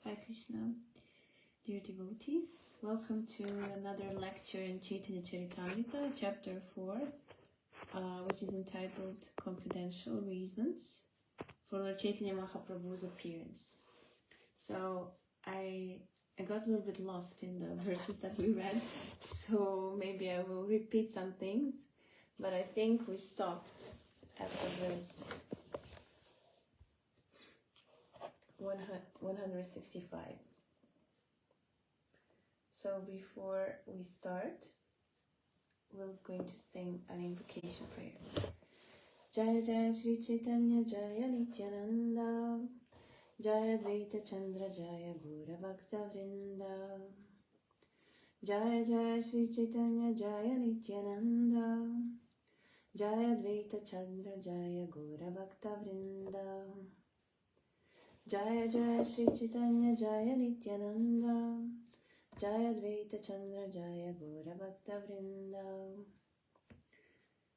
Hare Krishna, dear devotees, welcome to another lecture in Caitanya Charitamrita, chapter 4, which is entitled Confidential Reasons for Lord Chaitanya Mahaprabhu's Appearance. So I got a little bit lost in the verses that we read, so maybe I will repeat some things, but I think we stopped at the verse 165. So before we start, we're going to sing an invocation prayer. Jaya Jaya Sri Caitanya Jaya Nityananda Jaya Dvaita Chandra Jaya Gura Bhakta Vrinda Jaya Jaya Sri Caitanya Jaya Nityananda Jaya Dvaita Chandra Jaya Gura Bhakta Vrinda Jaya Jaya Sri Caitanya Jaya Nityananda Jaya Dvaita Chandra Jaya Gura Bhakta Vrinda.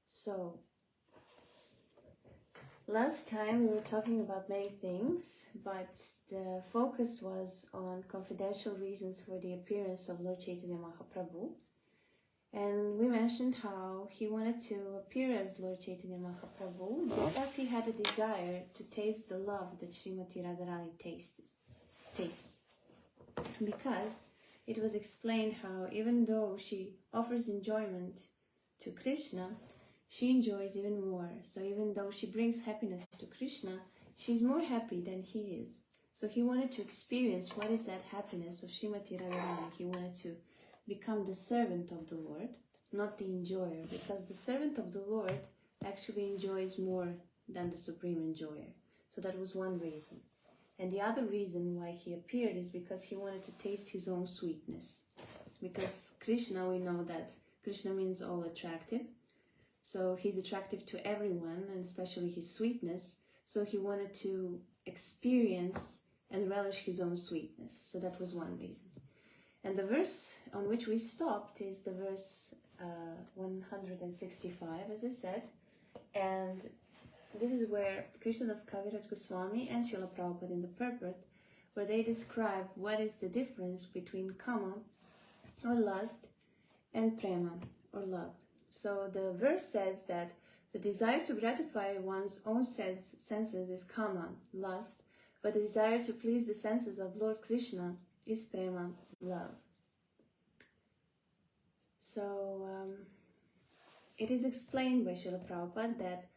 So, last time we were talking about many things, but the focus was on confidential reasons for the appearance of Lord Chaitanya Mahaprabhu. And we mentioned how he wanted to appear as Lord Chaitanya Mahaprabhu because he had a desire to taste the love that Srimati Radharani tastes. Because it was explained how even though she offers enjoyment to Krishna, she enjoys even more. So even though she brings happiness to Krishna, she's more happy than he is. So he wanted to experience what is that happiness of Srimati Radharani. He wanted to become the servant of the Lord, not the enjoyer, because the servant of the Lord actually enjoys more than the supreme enjoyer. So that was one reason. And the other reason why he appeared is because he wanted to taste his own sweetness. Because Krishna, we know that Krishna means all attractive. So he's attractive to everyone, and especially his sweetness. So he wanted to experience and relish his own sweetness. So that was one reason. And the verse on which we stopped is the verse 165, as I said. And this is where Krishnadas Kaviraj Goswami and Srila Prabhupada in the purport, where they describe what is the difference between kama, or lust, and prema, or love. So the verse says that the desire to gratify one's own senses is kama, lust, but the desire to please the senses of Lord Krishna is prema, love. So it is explained by Srila Prabhupada that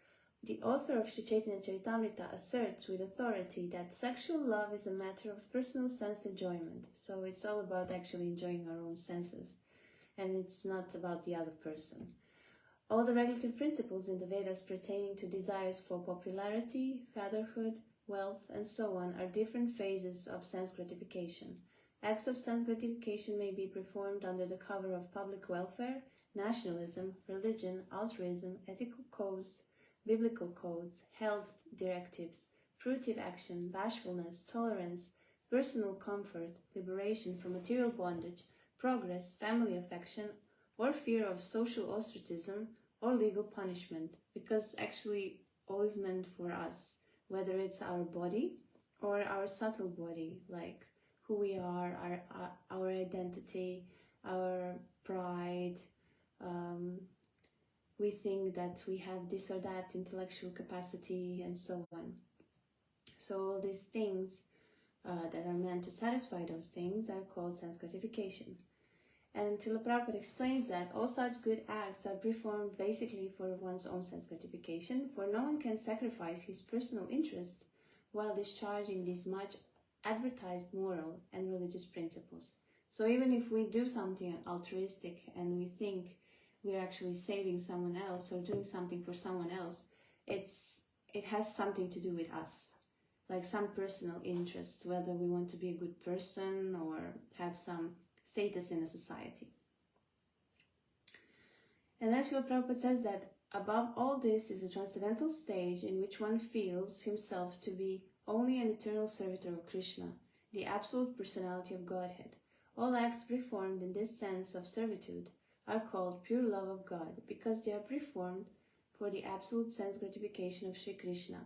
the author of Sri Chaitanya Charitamrita asserts with authority that sexual love is a matter of personal sense enjoyment. So it's all about actually enjoying our own senses, and it's not about the other person. All the regulative principles in the Vedas pertaining to desires for popularity, fatherhood, wealth, and so on are different phases of sense gratification. Acts of sense gratification may be performed under the cover of public welfare, nationalism, religion, altruism, ethical codes, biblical codes, health directives, fruitive action, bashfulness, tolerance, personal comfort, liberation from material bondage, progress, family affection, or fear of social ostracism or legal punishment, because actually all is meant for us, whether it's our body or our subtle body, like who we are, our identity, our pride. We think that we have this or that intellectual capacity and so on. So all these things that are meant to satisfy those things are called sense gratification. And Srila Prabhupada explains that all such good acts are performed basically for one's own sense gratification, for no one can sacrifice his personal interest while discharging these much advertised moral and religious principles. So even if we do something altruistic and we think we're actually saving someone else or doing something for someone else, it has something to do with us, like some personal interest, whether we want to be a good person or have some status in a society. And then Srila Prabhupada says that above all this is a transcendental stage in which one feels himself to be only an eternal servitor of Krishna, the absolute personality of Godhead. All acts performed in this sense of servitude are called pure love of God, because they are performed for the absolute sense gratification of Sri Krishna.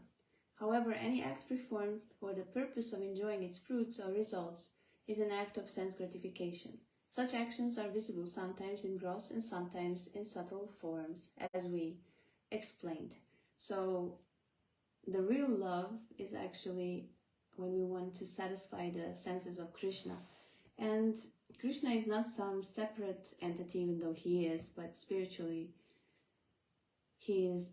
However, any act performed for the purpose of enjoying its fruits or results is an act of sense gratification. Such actions are visible sometimes in gross and sometimes in subtle forms, as we explained. So the real love is actually when we want to satisfy the senses of Krishna. And Krishna is not some separate entity, even though he is, but spiritually he's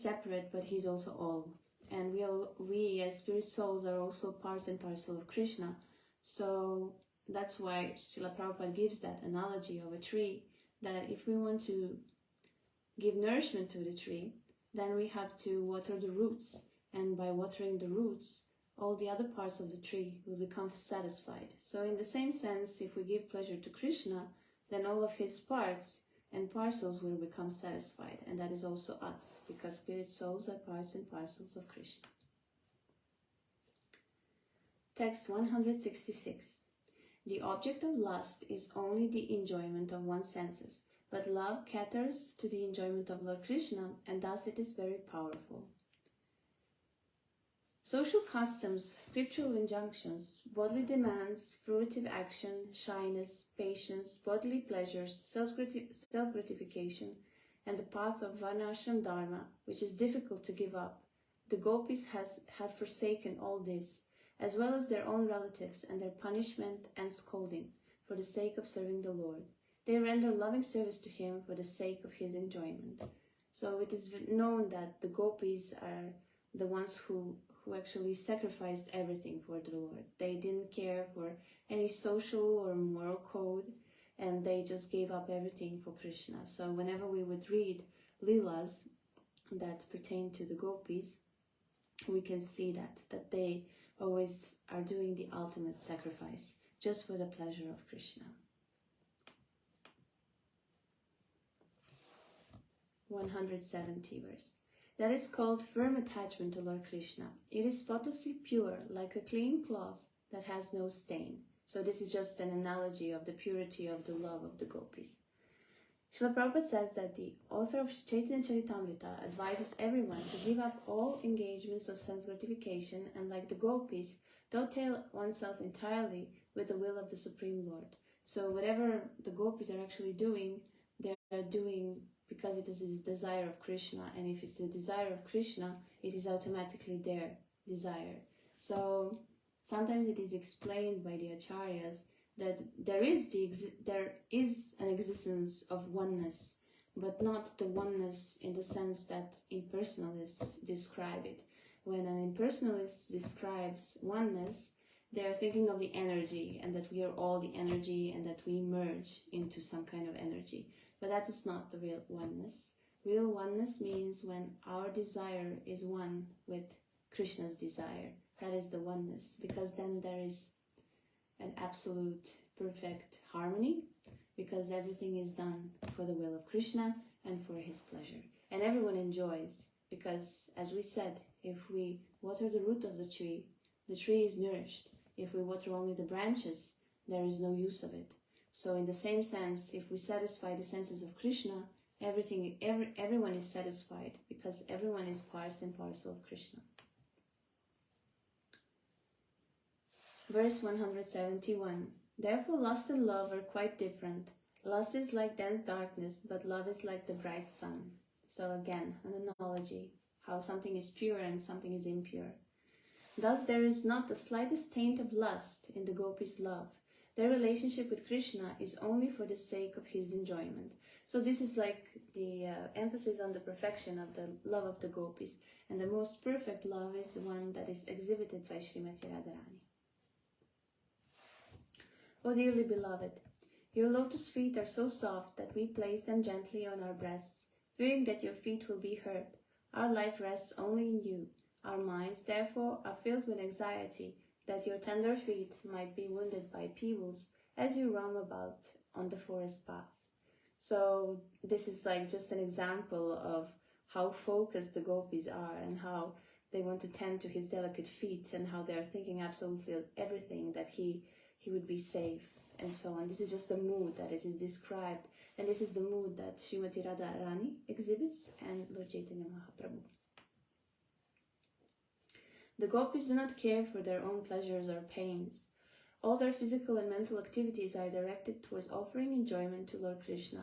separate, but he's also all. And we as spirit souls are also parts and parcel of Krishna. So that's why Srila Prabhupada gives that analogy of a tree, that if we want to give nourishment to the tree, then we have to water the roots. And by watering the roots, all the other parts of the tree will become satisfied. So in the same sense, if we give pleasure to Krishna, then all of his parts and parcels will become satisfied. And that is also us, because spirit souls are parts and parcels of Krishna. Text 166. The object of lust is only the enjoyment of one's senses, but love caters to the enjoyment of Lord Krishna, and thus it is very powerful. Social customs, scriptural injunctions, bodily demands, fruitive action, shyness, patience, bodily pleasures, self-gratification, and the path of varnashram dharma, which is difficult to give up. The gopis have forsaken all this, as well as their own relatives and their punishment and scolding, for the sake of serving the Lord. They render loving service to him for the sake of his enjoyment. So it is known that the gopis are the ones who actually sacrificed everything for the Lord. They didn't care for any social or moral code, and they just gave up everything for Krishna. So whenever we would read Lilas that pertain to the gopis, we can see that they always are doing the ultimate sacrifice just for the pleasure of Krishna. 170 verse. That is called firm attachment to Lord Krishna. It is spotlessly pure, like a clean cloth that has no stain. So this is just an analogy of the purity of the love of the gopis. Srila Prabhupada says that the author of Chaitanya Charitamrita advises everyone to give up all engagements of sense gratification and, like the gopis, dovetail oneself entirely with the will of the Supreme Lord. So whatever the gopis are actually doing, they are doing because it is the desire of Krishna, and if it's the desire of Krishna, it is automatically their desire. So sometimes it is explained by the acharyas that there is an existence of oneness, but not the oneness in the sense that impersonalists describe it. When an impersonalist describes oneness, they are thinking of the energy, and that we are all the energy, and that we merge into some kind of energy. But that is not the real oneness. Real oneness means when our desire is one with Krishna's desire. That is the oneness, because then there is an absolute perfect harmony, because everything is done for the will of Krishna and for his pleasure. And everyone enjoys, because as we said, if we water the root of the tree is nourished. If we water only the branches, there is no use of it. So in the same sense, if we satisfy the senses of Krishna, everyone is satisfied, because everyone is parts and parcel of Krishna. Verse 171. Therefore lust and love are quite different. Lust is like dense darkness, but love is like the bright sun. So again, an analogy, how something is pure and something is impure. Thus there is not the slightest taint of lust in the gopis' love. Their relationship with Krishna is only for the sake of his enjoyment. So this is like the emphasis on the perfection of the love of the gopis. And the most perfect love is the one that is exhibited by Srimati Radharani. O dearly beloved, your lotus feet are so soft that we place them gently on our breasts, fearing that your feet will be hurt. Our life rests only in you. Our minds, therefore, are filled with anxiety that your tender feet might be wounded by pebbles as you roam about on the forest path. So this is like just an example of how focused the gopis are, and how they want to tend to his delicate feet, and how they are thinking absolutely of everything, that he would be safe, and so on. This is just the mood that is described, and this is the mood that Srimati Radharani exhibits and Lord Chaitanya Mahaprabhu. The gopis do not care for their own pleasures or pains. All their physical and mental activities are directed towards offering enjoyment to Lord Krishna.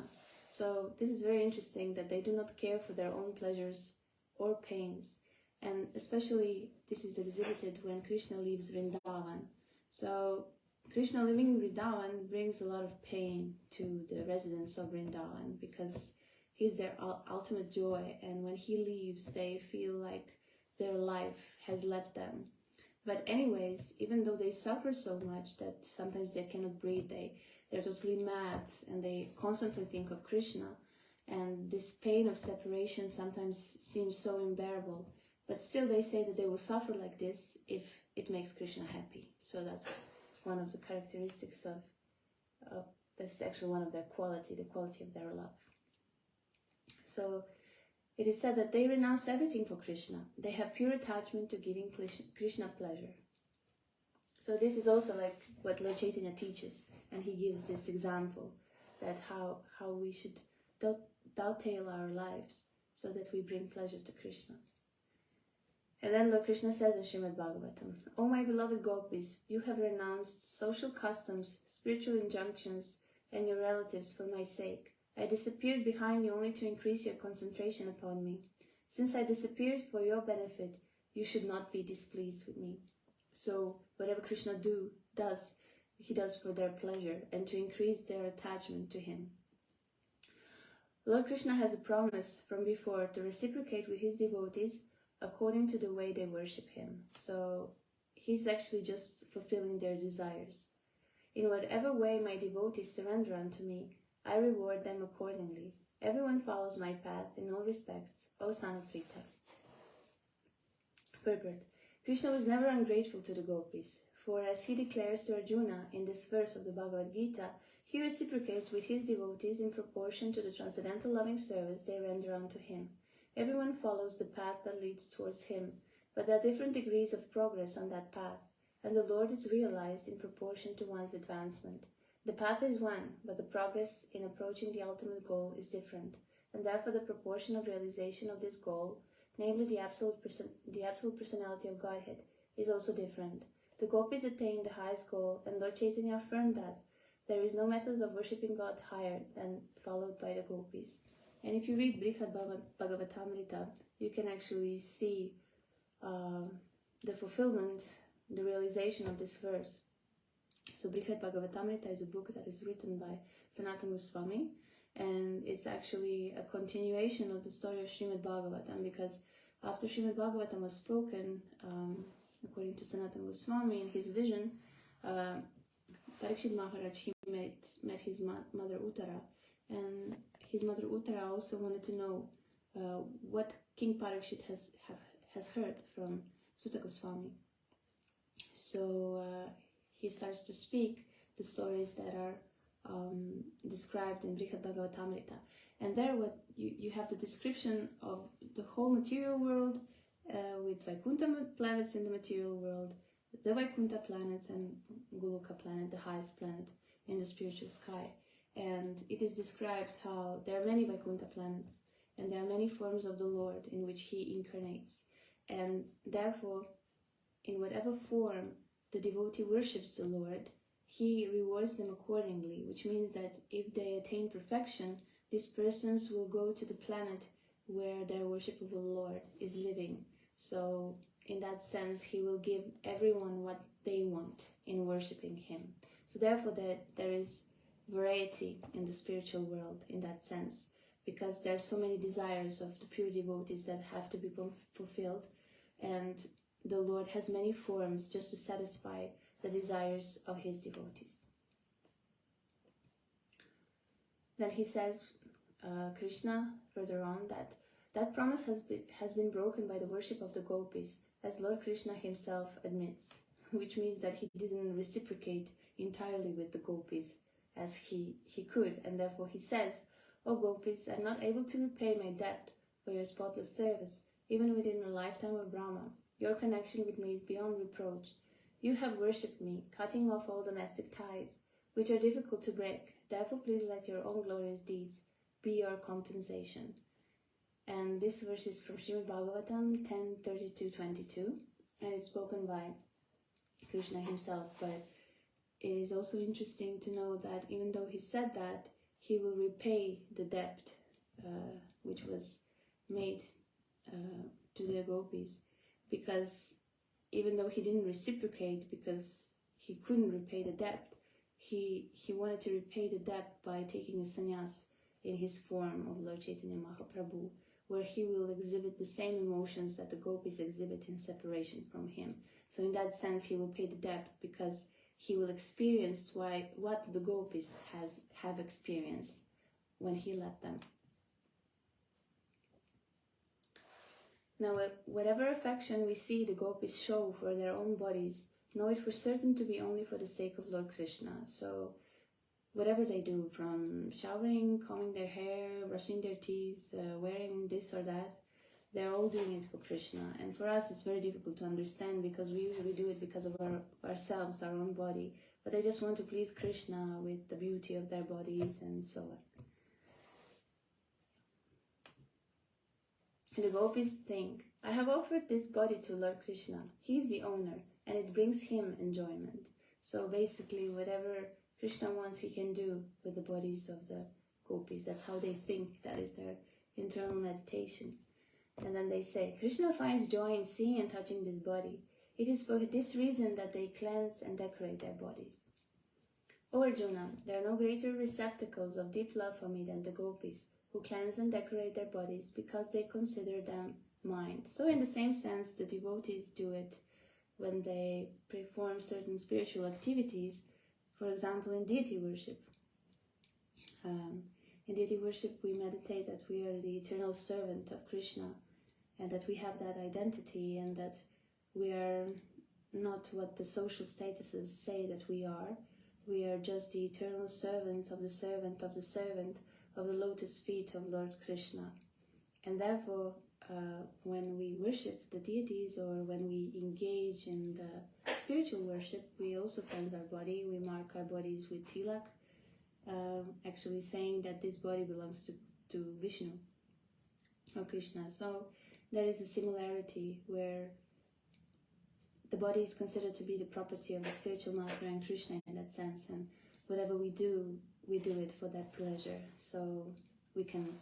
So this is very interesting that they do not care for their own pleasures or pains. And especially this is exhibited when Krishna leaves Vrindavan. So Krishna living in Vrindavan brings a lot of pain to the residents of Vrindavan because he's their ultimate joy, and when he leaves they feel like their life has left them. But anyways, even though they suffer so much that sometimes they cannot breathe, they're totally mad and they constantly think of Krishna, and this pain of separation sometimes seems so unbearable. But still they say that they will suffer like this if it makes Krishna happy. So that's one of the characteristics of that's actually one of their quality, the quality of their love. So it is said that they renounce everything for Krishna. They have pure attachment to giving Krishna pleasure. So this is also like what Lord Chaitanya teaches, and he gives this example that how we should dovetail our lives so that we bring pleasure to Krishna. And then Lord Krishna says in Srimad Bhagavatam, "O my beloved gopis, you have renounced social customs, spiritual injunctions, and your relatives for my sake. I disappeared behind you only to increase your concentration upon me. Since I disappeared for your benefit, you should not be displeased with me." So whatever Krishna does, he does for their pleasure and to increase their attachment to him. Lord Krishna has a promise from before to reciprocate with his devotees according to the way they worship him. So he's actually just fulfilling their desires. "In whatever way my devotees surrender unto me, I reward them accordingly. Everyone follows my path in all respects, O son of Prita." Purport. Krishna was never ungrateful to the gopis, for as he declares to Arjuna in this verse of the Bhagavad Gita, he reciprocates with his devotees in proportion to the transcendental loving service they render unto him. Everyone follows the path that leads towards him, but there are different degrees of progress on that path, and the Lord is realized in proportion to one's advancement. The path is one, but the progress in approaching the ultimate goal is different, and therefore the proportion of realization of this goal, namely the absolute personality of Godhead, is also different. The gopis attained the highest goal, and Lord Chaitanya affirmed that there is no method of worshipping God higher than followed by the gopis. And if you read Brihad Bhagavatamrita, you can actually see the fulfillment, the realization of this verse. So Brihad Bhagavatamrita is a book that is written by Sanatana Goswami, and it's actually a continuation of the story of Srimad Bhagavatam, because after Srimad Bhagavatam was spoken, according to Sanatana Goswami, in his vision, Parikshit Maharaj, he met his mother Uttara, and his mother Uttara also wanted to know what King Parikshit has heard from Sutta Goswami. So he starts to speak the stories that are described in Brihad Bhagavatamrita. And there what you have the description of the whole material world with Vaikuntha planets in the material world, the Vaikuntha planets and Goloka planet, the highest planet in the spiritual sky. And it is described how there are many Vaikuntha planets and there are many forms of the Lord in which he incarnates. And therefore, in whatever form the devotee worships the Lord, he rewards them accordingly, which means that if they attain perfection, these persons will go to the planet where their worship of the Lord is living. So in that sense, he will give everyone what they want in worshipping him. So therefore there is variety in the spiritual world in that sense, because there are so many desires of the pure devotees that have to be fulfilled, and the Lord has many forms just to satisfy the desires of his devotees. Then he says, Krishna, further on, that promise has been broken by the worship of the gopis, as Lord Krishna himself admits, which means that he didn't reciprocate entirely with the gopis as he could, and therefore he says, "O gopis, I'm not able to repay my debt for your spotless service, even within the lifetime of Brahma. Your connection with me is beyond reproach. You have worshipped me, cutting off all domestic ties, which are difficult to break. Therefore please let your own glorious deeds be your compensation." And this verse is from Srimad Bhagavatam 10:32-22. and it's spoken by Krishna himself. But it is also interesting to know that even though he said that, he will repay the debt which was made to the gopis, because even though he didn't reciprocate because he couldn't repay the debt, he wanted to repay the debt by taking a sannyas in his form of Lord Chaitanya Mahaprabhu, where he will exhibit the same emotions that the gopis exhibit in separation from him. So in that sense, he will pay the debt because he will experience what the gopis have experienced when he left them. Now, whatever affection we see the gopis show for their own bodies, know it for certain to be only for the sake of Lord Krishna. So whatever they do, from showering, combing their hair, brushing their teeth, wearing this or that, they're all doing it for Krishna. And for us, it's very difficult to understand because we usually do it because of ourselves, our own body. But they just want to please Krishna with the beauty of their bodies and so on. And the gopis think, I have offered this body to Lord Krishna. He's the owner, and it brings him enjoyment. So basically, whatever Krishna wants, he can do with the bodies of the gopis. That's how they think. That is their internal meditation. And then they say, Krishna finds joy in seeing and touching this body. It is for this reason that they cleanse and decorate their bodies. O Arjuna, there are no greater receptacles of deep love for me than the gopis, who cleanse and decorate their bodies because they consider them mine. So in the same sense, the devotees do it when they perform certain spiritual activities, for example, in deity worship. In deity worship, we meditate that we are the eternal servant of Krishna, and that we have that identity, and that we are not what the social statuses say that we are. We are just the eternal servant of the servant of the servant of the lotus feet of Lord Krishna. And therefore, when we worship the deities or when we engage in the spiritual worship, we also cleanse our body. We mark our bodies with tilak, actually saying that this body belongs to Vishnu or Krishna. So there is a similarity where the body is considered to be the property of the spiritual master and Krishna in that sense, and whatever we do it for that pleasure. So we can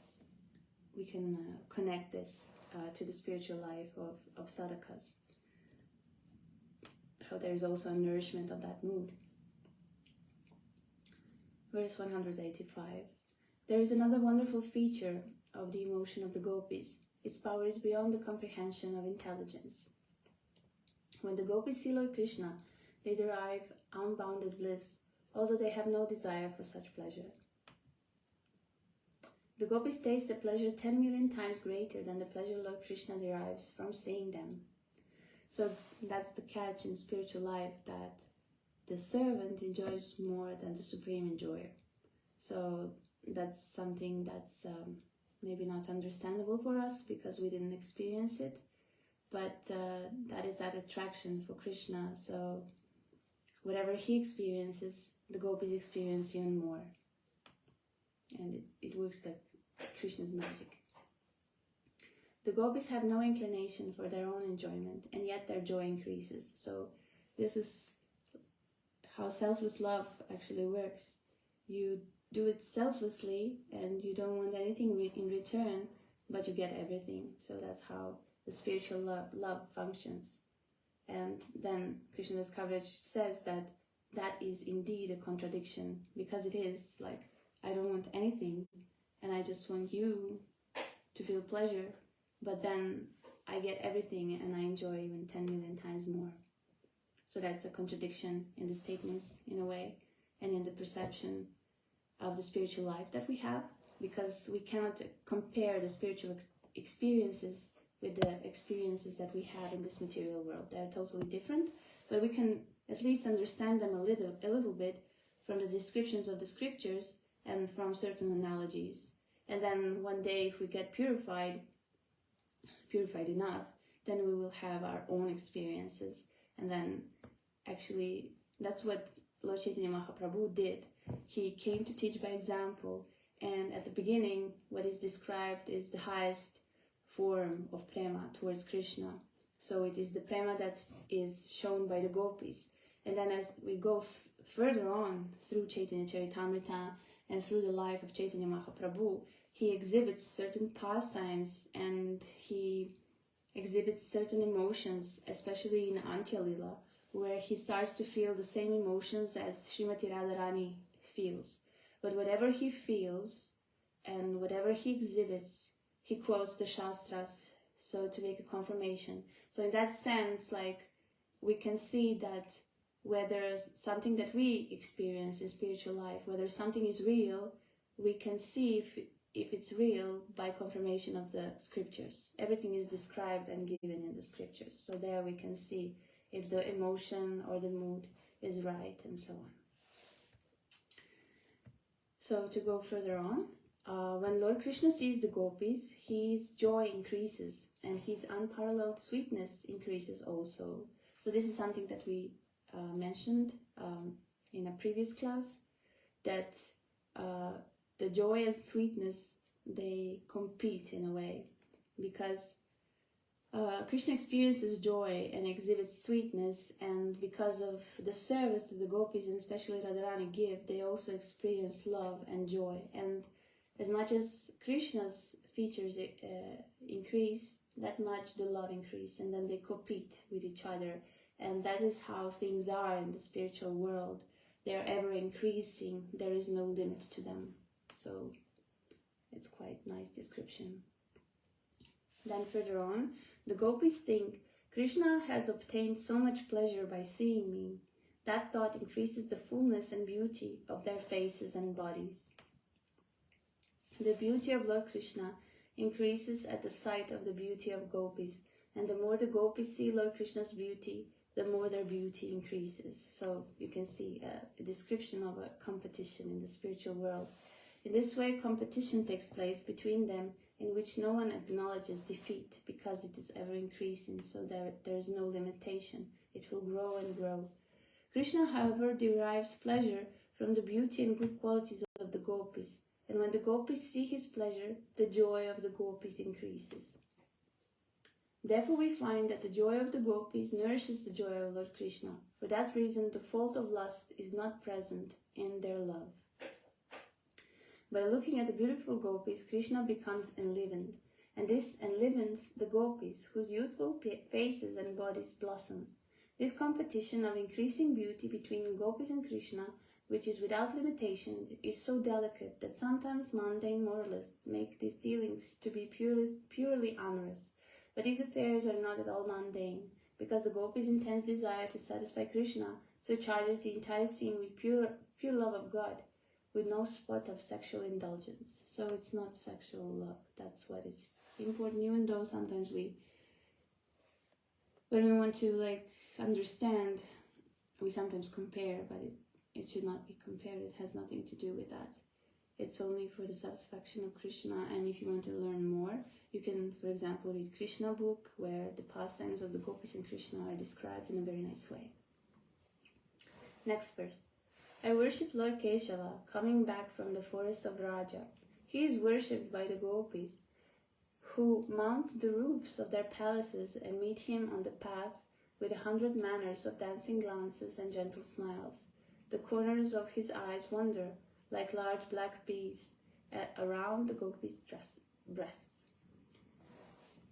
connect this to the spiritual life of sadhakas. So there is also a nourishment of that mood. Verse 185. There is another wonderful feature of the emotion of the gopis. Its power is beyond the comprehension of intelligence. When the gopis see Lord Krishna, they derive unbounded bliss, although they have no desire for such pleasure. The gopis taste a pleasure 10 million times greater than the pleasure Lord Krishna derives from seeing them. So that's the catch in spiritual life, that the servant enjoys more than the supreme enjoyer. So that's something that's maybe not understandable for us because we didn't experience it, but that is that attraction for Krishna. So whatever he experiences, the gopis experience even more. And it works like Krishna's magic. The gopis have no inclination for their own enjoyment, and yet their joy increases. So this is how selfless love actually works. You do it selflessly, and you don't want anything in return, but you get everything. So that's how the spiritual love functions. And then Krishna's coverage says that that is indeed a contradiction, because it is like, I don't want anything, and I just want you to feel pleasure, but then I get everything and I enjoy even 10 million times more. So that's a contradiction in the statements in a way, and in the perception of the spiritual life that we have, because we cannot compare the spiritual experiences with the experiences that we have in this material world. They're totally different, but we can at least understand them a little bit from the descriptions of the scriptures and from certain analogies. And then one day, if we get purified enough, then we will have our own experiences. And then actually, that's what Lord Chaitanya Mahaprabhu did. He came to teach by example, and at the beginning, what is described is the highest form of prema towards Krishna. So it is the prema that is shown by the gopis. And then as we go further on through Caitanya Charitamrita and through the life of Chaitanya Mahaprabhu, he exhibits certain pastimes and he exhibits certain emotions, especially in Antya Lila, where he starts to feel the same emotions as Srimati Radharani feels. But whatever he feels and whatever he exhibits, he quotes the Shastras, so to make a confirmation. So in that sense, like, we can see that whether something that we experience in spiritual life, whether something is real, we can see if it's real by confirmation of the scriptures. Everything is described and given in the scriptures. So there we can see if the emotion or the mood is right and so on. So to go further on, when Lord Krishna sees the gopis, his joy increases and his unparalleled sweetness increases also. So this is something that we mentioned in a previous class, that the joy and sweetness, they compete in a way, because Krishna experiences joy and exhibits sweetness, and because of the service that the gopis and especially Radharani give, they also experience love and joy. And as much as Krishna's features increase, that much the love increase, and then they compete with each other. And that is how things are in the spiritual world. They are ever increasing. There is no limit to them. So it's quite a nice description. Then further on, the gopis think, Krishna has obtained so much pleasure by seeing me. That thought increases the fullness and beauty of their faces and bodies. The beauty of Lord Krishna increases at the sight of the beauty of gopis, and the more the gopis see Lord Krishna's beauty, the more their beauty increases. So you can see a description of a competition in the spiritual world. In this way, competition takes place between them, in which no one acknowledges defeat, because it is ever increasing, so there is no limitation. It will grow and grow. Krishna, however, derives pleasure from the beauty and good qualities of the gopis, and when the gopis see his pleasure, the joy of the gopis increases. Therefore we find that the joy of the gopis nourishes the joy of Lord Krishna. For that reason, the fault of lust is not present in their love. By looking at the beautiful gopis, Krishna becomes enlivened, and this enlivens the gopis, whose youthful faces and bodies blossom. This competition of increasing beauty between gopis and Krishna, which is without limitation, is so delicate that sometimes mundane moralists make these dealings to be purely amorous. But these affairs are not at all mundane, because the gopis' intense desire to satisfy Krishna surcharges the entire scene with pure love of God, with no spot of sexual indulgence. So it's not sexual love. That's what is important, even though sometimes when we want to understand, we sometimes compare, but it should not be compared. It has nothing to do with that. It's only for the satisfaction of Krishna. And if you want to learn more, you can, for example, read Krishna book, where the pastimes of the gopis and Krishna are described in a very nice way. Next verse. I worship Lord Keshava, coming back from the forest of Raja. He is worshipped by the gopis, who mount the roofs of their palaces and meet him on the path with 100 manners of dancing glances and gentle smiles. The corners of his eyes wander like large black bees around the gopis' breasts.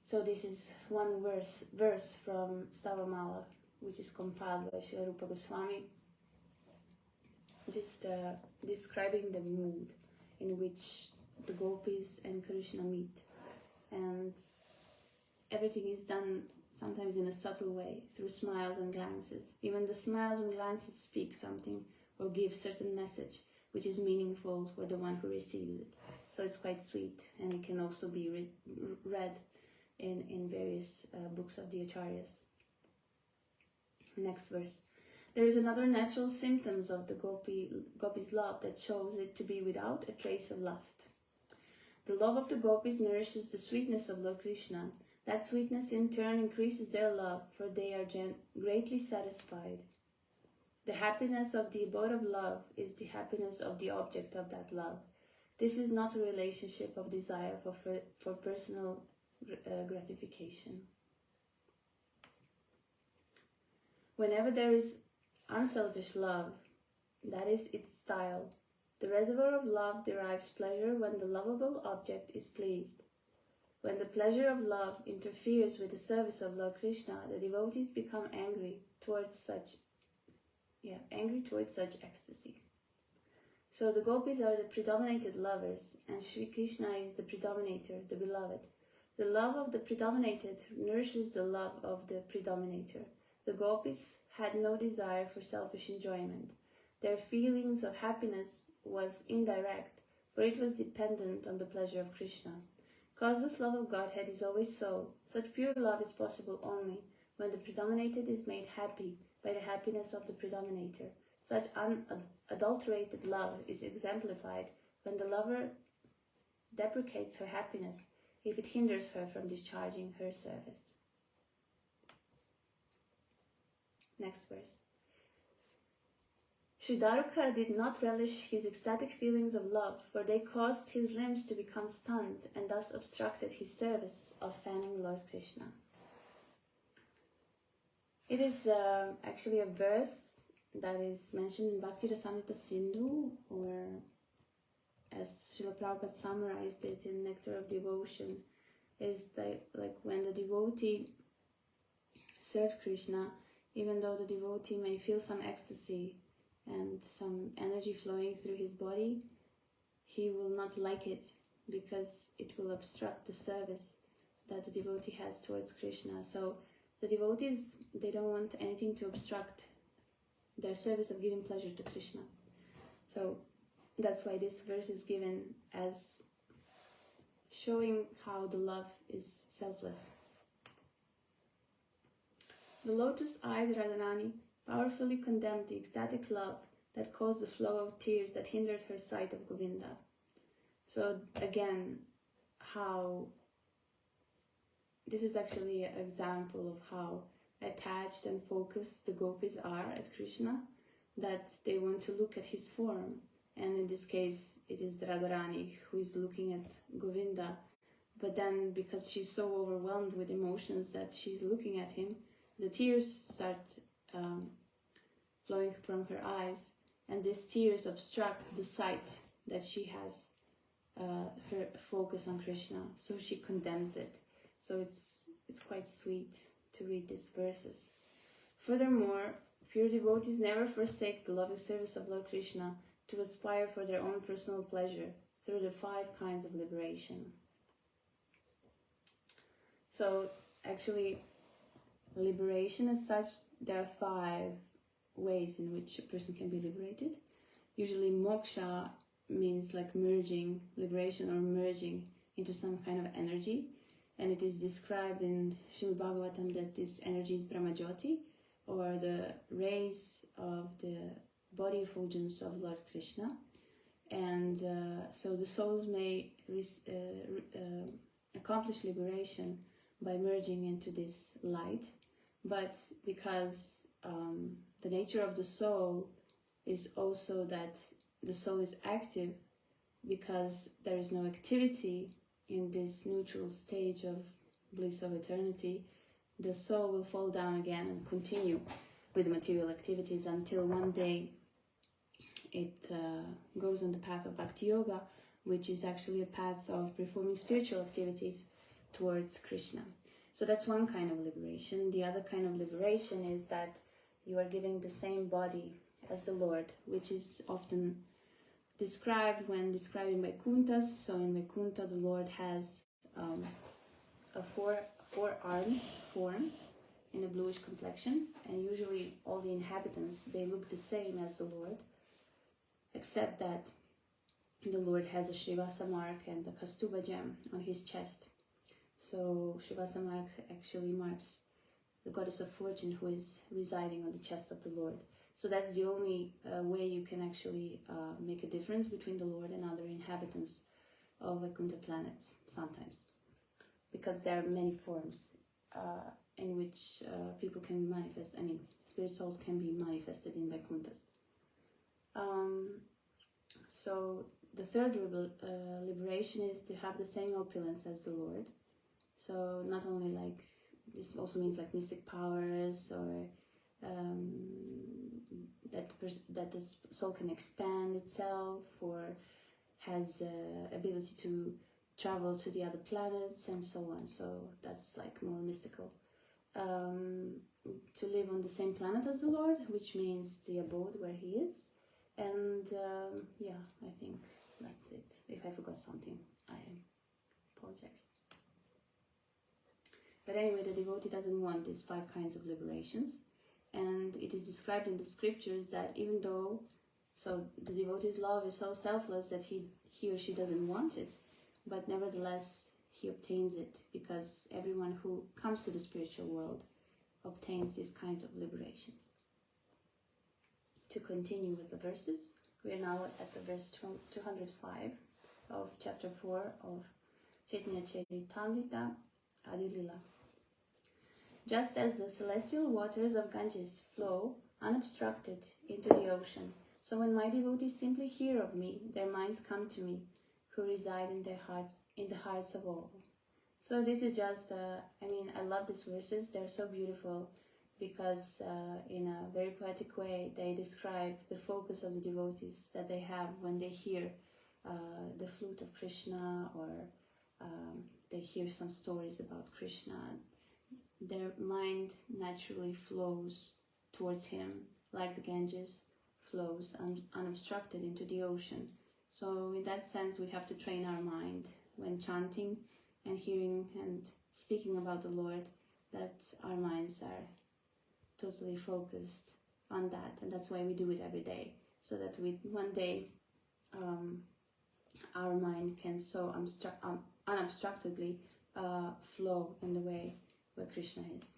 So this is one verse from Stavamala, which is compiled by Srila Rupa Goswami, just describing the mood in which the gopis and Krishna meet. And everything is done sometimes in a subtle way, through smiles and glances. Even the smiles and glances speak something or give certain message which is meaningful for the one who receives it. So it's quite sweet, and it can also be read in various books of the Acharyas. Next verse. There is another natural symptoms of the gopis' love that shows it to be without a trace of lust. The love of the gopis nourishes the sweetness of Lord Krishna. That sweetness in turn increases their love, for they are greatly satisfied. The happiness of the abode of love is the happiness of the object of that love. This is not a relationship of desire for personal gratification. Whenever there is unselfish love, that is its style. The reservoir of love derives pleasure when the lovable object is pleased. When the pleasure of love interferes with the service of Lord Krishna, the devotees become angry towards such ecstasy. So the gopis are the predominated lovers, and Sri Krishna is the predominator, the beloved. The love of the predominated nourishes the love of the predominator. The gopis had no desire for selfish enjoyment. Their feelings of happiness was indirect, for it was dependent on the pleasure of Krishna. Causeless love of Godhead is always so. Such pure love is possible only when the predominated is made happy by the happiness of the predominator. Such unadulterated love is exemplified when the lover deprecates her happiness if it hinders her from discharging her service. Next verse. Sri Daruka did not relish his ecstatic feelings of love, for they caused his limbs to become stunned and thus obstructed his service of fanning Lord Krishna. It is actually a verse that is mentioned in Bhakti Rasamrita Sindhu, or as Srila Prabhupada summarized it in Nectar of Devotion, is like when the devotee serves Krishna, even though the devotee may feel some ecstasy and some energy flowing through his body, he will not like it because it will obstruct the service that the devotee has towards Krishna. So the devotees, they don't want anything to obstruct their service of giving pleasure to Krishna. So that's why this verse is given as showing how the love is selfless. The lotus-eyed Radharani powerfully condemned the ecstatic love that caused the flow of tears that hindered her sight of Govinda. So again, how this is actually an example of how attached and focused the gopis are at Krishna, that they want to look at his form. And in this case, it is Radharani who is looking at Govinda. But then, because she's so overwhelmed with emotions that she's looking at him, the tears start flowing from her eyes, and these tears obstruct the sight that she has, her focus on Krishna. So she condemns it. So it's quite sweet to read these verses. Furthermore, pure devotees never forsake the loving service of Lord Krishna to aspire for their own personal pleasure through the 5 kinds of liberation. So actually, liberation as such, there are 5 ways in which a person can be liberated. Usually moksha means like merging, liberation or merging into some kind of energy. And it is described in Srimad Bhagavatam that this energy is Brahmajyoti, or the rays of the body effulgence of Lord Krishna. And so the souls may accomplish liberation by merging into this light. But because the nature of the soul is also that the soul is active, because there is no activity in this neutral stage of bliss of eternity, the soul will fall down again and continue with material activities until one day it goes on the path of Bhakti Yoga, which is actually a path of performing spiritual activities towards Krishna. So that's one kind of liberation. The other kind of liberation is that you are giving the same body as the Lord, which is often described when describing Vaikunthas. So in Vaikuntha, the Lord has a four-armed form in a bluish complexion, and usually all the inhabitants, they look the same as the Lord, except that the Lord has a Srivasa mark and a Kaustubha gem on his chest. So Srivasa mark actually marks the goddess of fortune who is residing on the chest of the Lord. So that's the only way you can actually make a difference between the Lord and other inhabitants of Vaikuntha planets sometimes. Because there are many forms in which people can manifest, spirit souls can be manifested in Vaikunthas. So the third liberation is to have the same opulence as the Lord. So not only like, this also means like mystic powers or that the soul can expand itself, or has ability to travel to the other planets and so on. So that's like more mystical. To live on the same planet as the Lord, which means the abode where He is. And yeah, I think that's it. If I forgot something, I apologize. But anyway, the devotee doesn't want these 5 kinds of liberations. And it is described in the scriptures that even though, so the devotee's love is so selfless that he or she doesn't want it, but nevertheless he obtains it, because everyone who comes to the spiritual world obtains these kinds of liberations. To continue with the verses, we are now at the verse 205 of chapter 4 of Caitanya Charitamrita, Adi Lila. Just as the celestial waters of Ganges flow unobstructed into the ocean, so when my devotees simply hear of me, their minds come to me, who reside in their hearts, in the hearts of all. So this is just, I love these verses. They're so beautiful because in a very poetic way, they describe the focus of the devotees that they have when they hear the flute of Krishna, or they hear some stories about Krishna. Their mind naturally flows towards Him, like the Ganges flows unobstructed into the ocean. So in that sense, we have to train our mind when chanting and hearing and speaking about the Lord, that our minds are totally focused on that. And that's why we do it every day, so that one day our mind can so unobstructedly flow in the way where Krishna is.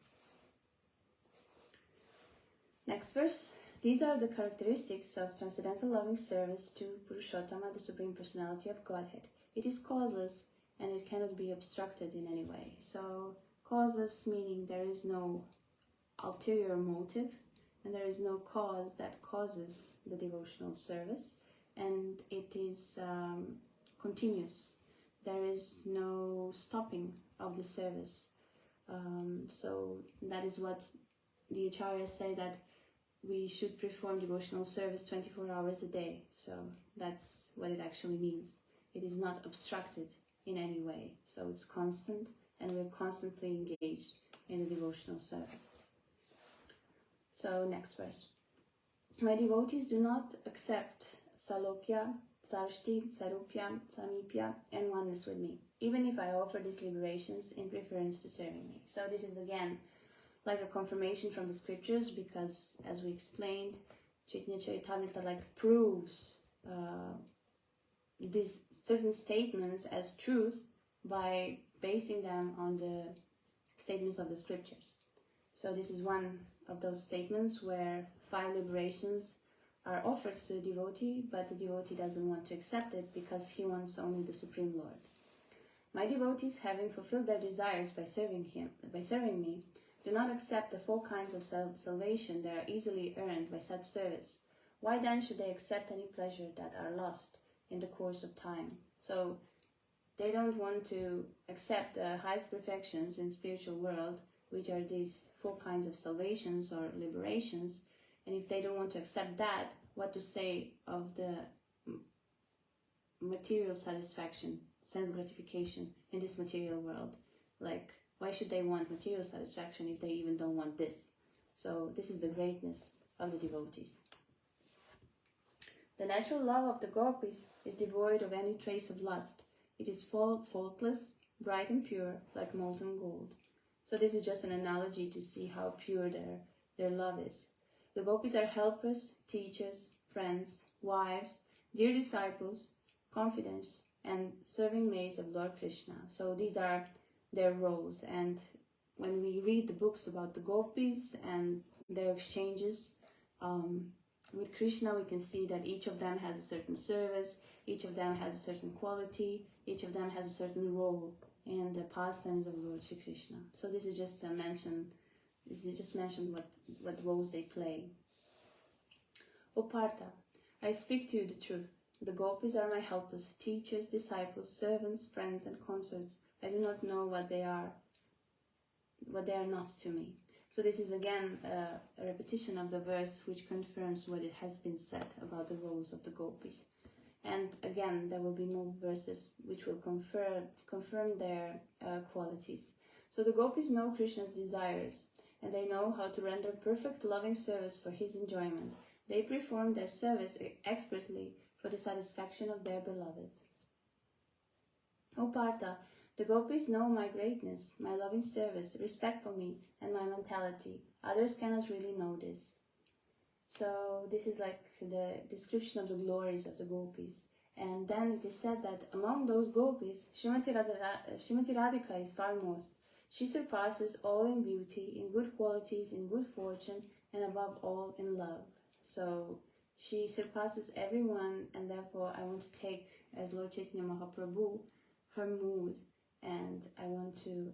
Next verse. These are the characteristics of transcendental loving service to Purushottama, the Supreme Personality of Godhead. It is causeless and it cannot be obstructed in any way. So causeless meaning there is no ulterior motive, and there is no cause that causes the devotional service, and it is continuous. There is no stopping of the service. So that is what the Acharyas say, that we should perform devotional service 24 hours a day. So that's what it actually means. It is not obstructed in any way. So it's constant, and we're constantly engaged in the devotional service. So next verse. My devotees do not accept salokya, sarshti, sarupya, samipya, and oneness with me, even if I offer these liberations in preference to serving me. So this is again like a confirmation from the scriptures, because as we explained, Caitanya Charitamrita proves these certain statements as truth by basing them on the statements of the scriptures. So this is one of those statements where 5 liberations are offered to the devotee, but the devotee doesn't want to accept it because he wants only the Supreme Lord. My devotees, having fulfilled their desires by serving me, do not accept the 4 kinds of salvation that are easily earned by such service. Why then should they accept any pleasure that are lost in the course of time? So they don't want to accept the highest perfections in spiritual world, which are these 4 kinds of salvations or liberations. And if they don't want to accept that, what to say of the material satisfaction, sense gratification in this material world? Why should they want material satisfaction if they even don't want this? So this is the greatness of the devotees. The natural love of the gopis is devoid of any trace of lust. It is faultless, bright and pure, like molten gold. So this is just an analogy to see how pure their love is. The gopis are helpers, teachers, friends, wives, dear disciples, confidants, and serving maids of Lord Krishna. So these are their roles. And when we read the books about the gopis and their exchanges with Krishna, we can see that each of them has a certain service, each of them has a certain quality, each of them has a certain role in the pastimes of Lord Shri Krishna. So this is just mentioned what roles they play. O Partha, I speak to you the truth. The gopis are my helpers, teachers, disciples, servants, friends, and consorts. I do not know what they are not to me. So this is again a repetition of the verse which confirms what it has been said about the roles of the gopis. And again, there will be more verses which will confirm their qualities. So the gopis know Krishna's desires, and they know how to render perfect loving service for his enjoyment. They perform their service expertly for the satisfaction of their beloved. O Partha, the gopis know my greatness, my loving service, respect for me, and my mentality. Others cannot really know this. So this is like the description of the glories of the gopis. And then it is said that among those gopis, Srimati Radhika is far most. She surpasses all in beauty, in good qualities, in good fortune, and above all in love. So she surpasses everyone, and therefore I want to take, as Lord Chaitanya Mahaprabhu, her mood, and I want to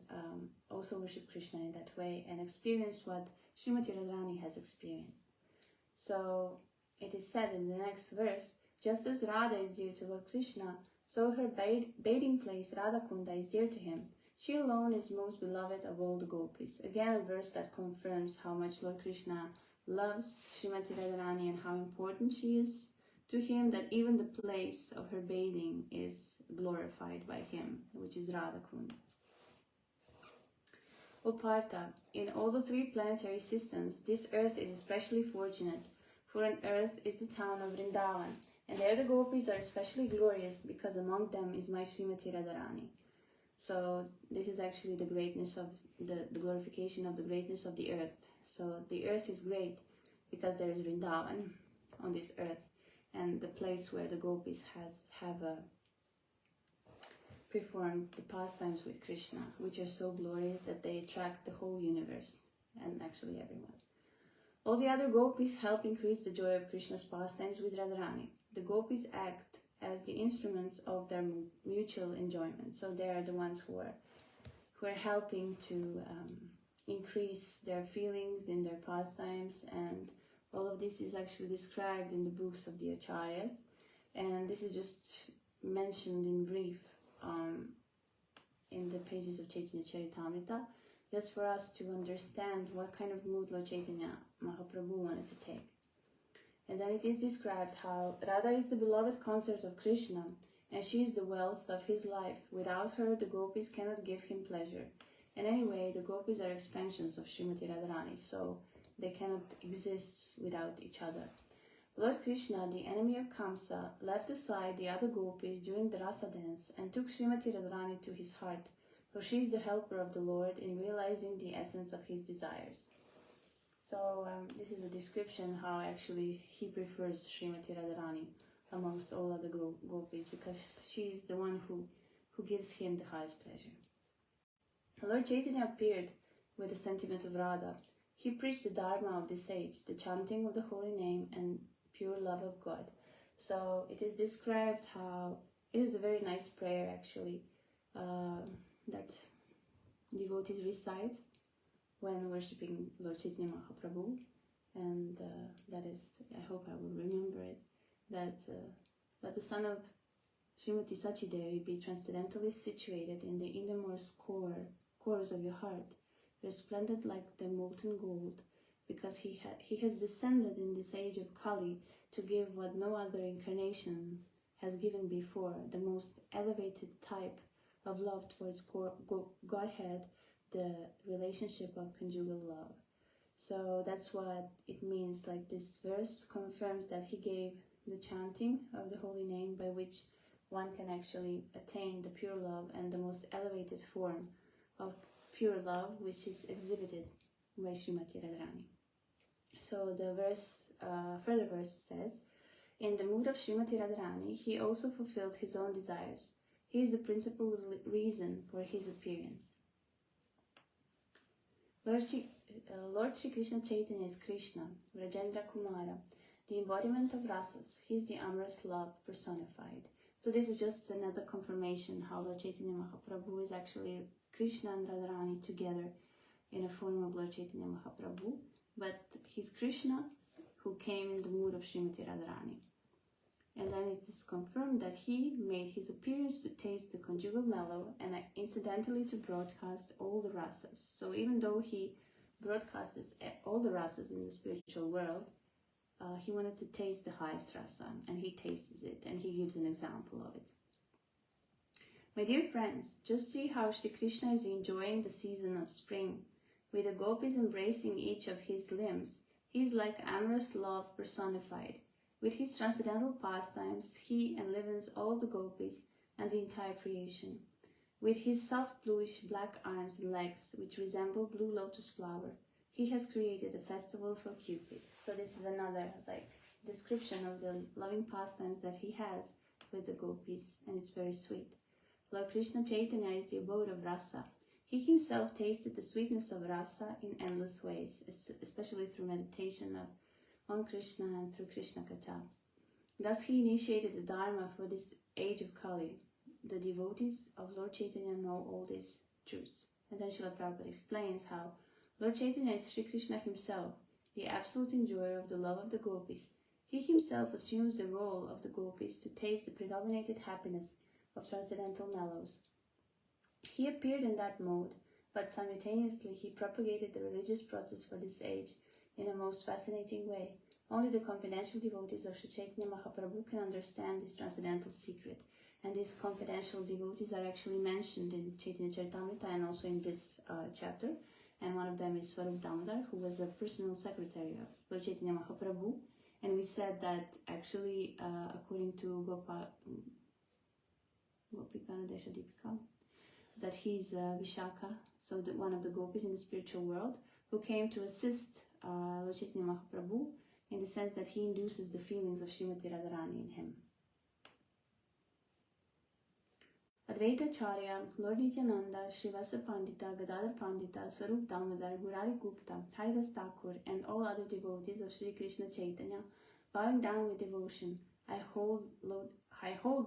also worship Krishna in that way and experience what Srimati Radharani has experienced. So it is said in the next verse, just as Radha is dear to Lord Krishna, so her bathing place Radhakunda is dear to him. She alone is most beloved of all the gopis. Again, a verse that confirms how much Lord Krishna loves Srimati Radharani and how important she is to him, that even the place of her bathing is glorified by him, which is Radhakunda. O Partha, in all the 3 planetary systems, this earth is especially fortunate, for on earth is the town of Vrindavan, and there the gopis are especially glorious, because among them is my Srimati Radharani. So this is actually the greatness of the glorification of the greatness of the earth. So the earth is great because there is Vrindavan on this earth, and the place where the gopis have performed the pastimes with Krishna, which are so glorious that they attract the whole universe and actually everyone. All the other gopis help increase the joy of Krishna's pastimes with Radharani. The gopis act as the instruments of their mutual enjoyment. So they are the ones who are helping to increase their feelings in their pastimes, and all of this is actually described in the books of the Acharyas, and this is just mentioned in brief in the pages of Chaitanya Charitamrita, just for us to understand what kind of mood Lord Chaitanya Mahaprabhu wanted to take. And then it is described how Radha is the beloved consort of Krishna, and she is the wealth of his life. Without her, the gopis cannot give him pleasure. And anyway, the gopis are expansions of Srimati Radharani, so they cannot exist without each other. Lord Krishna, the enemy of Kamsa, left aside the other gopis during the rasa dance and took Srimati Radharani to his heart, for she is the helper of the Lord in realizing the essence of his desires. So this is a description how actually he prefers Srimati Radharani amongst all other gopis, because she is the one who gives him the highest pleasure. Lord Chaitanya appeared with the sentiment of Radha. He preached the dharma of this age, the chanting of the holy name and pure love of God. So it is described how it is a very nice prayer actually that devotees recite when worshipping Lord Chaitanya Mahaprabhu, and that is, I hope I will remember it, that the son of Srimati Sachidevi be transcendentally situated in the innermost cores of your heart, resplendent like the molten gold, because he has descended in this age of Kali to give what no other incarnation has given before, the most elevated type of love towards Godhead, the relationship of conjugal love. So that's what it means, like this verse confirms that he gave the chanting of the holy name by which one can actually attain the pure love and the most elevated form of pure love, which is exhibited by Srimati Radharani. So the verse, further verse says, in the mood of Srimati Radharani, he also fulfilled his own desires. He is the principal reason for his appearance. Lord Shri Krishna Chaitanya is Krishna, Rajendra Kumara, the embodiment of rasas. He is the amorous love personified. So this is just another confirmation how Lord Chaitanya Mahaprabhu is actually Krishna and Radharani together in a form of Lord Chaitanya Mahaprabhu, but he's Krishna who came in the mood of Srimati Radharani. And then it is confirmed that he made his appearance to taste the conjugal mellow and incidentally to broadcast all the rasas. So even though he broadcasts all the rasas in the spiritual world, he wanted to taste the highest rasa, and he tastes it, and he gives an example of it. My dear friends, just see how Shri Krishna is enjoying the season of spring, with the gopis embracing each of his limbs. He is like amorous love personified. With his transcendental pastimes, he enlivens all the gopis and the entire creation. With his soft bluish black arms and legs, which resemble blue lotus flower, he has created a festival for Cupid. So this is another description of the loving pastimes that he has with the gopis, and it's very sweet. Lord Krishna Chaitanya is the abode of rasa. He himself tasted the sweetness of rasa in endless ways, especially through meditation on Krishna and through Krishna Katha. Thus he initiated the Dharma for this age of Kali. The devotees of Lord Chaitanya know all these truths. And then Srila Prabhupada explains how Lord Chaitanya is Sri Krishna himself, the absolute enjoyer of the love of the gopis. He himself assumes the role of the gopis to taste the predominated happiness of transcendental mellows. He appeared in that mode, but simultaneously he propagated the religious process for this age in a most fascinating way. Only the confidential devotees of Sri Chaitanya Mahaprabhu can understand this transcendental secret, and these confidential devotees are actually mentioned in Chaitanya Charitamrita and also in this chapter. And one of them is Swarup Damodar, who was a personal secretary of Lord Chaitanya Mahaprabhu. And we said that actually, according to Gopikana Desha Deepika, that he's Vishaka, so one of the gopis in the spiritual world, who came to assist Lord Chaitanya Mahaprabhu in the sense that he induces the feelings of Srimati Radharani in him. Advaita Charya, Lord Nityananda, Srivasa Pandita, Gadadhar Pandita, Swarup Damodar, Murari Gupta, Haridas Thakur, and all other devotees of Sri Krishna Chaitanya, bowing down with devotion, I hold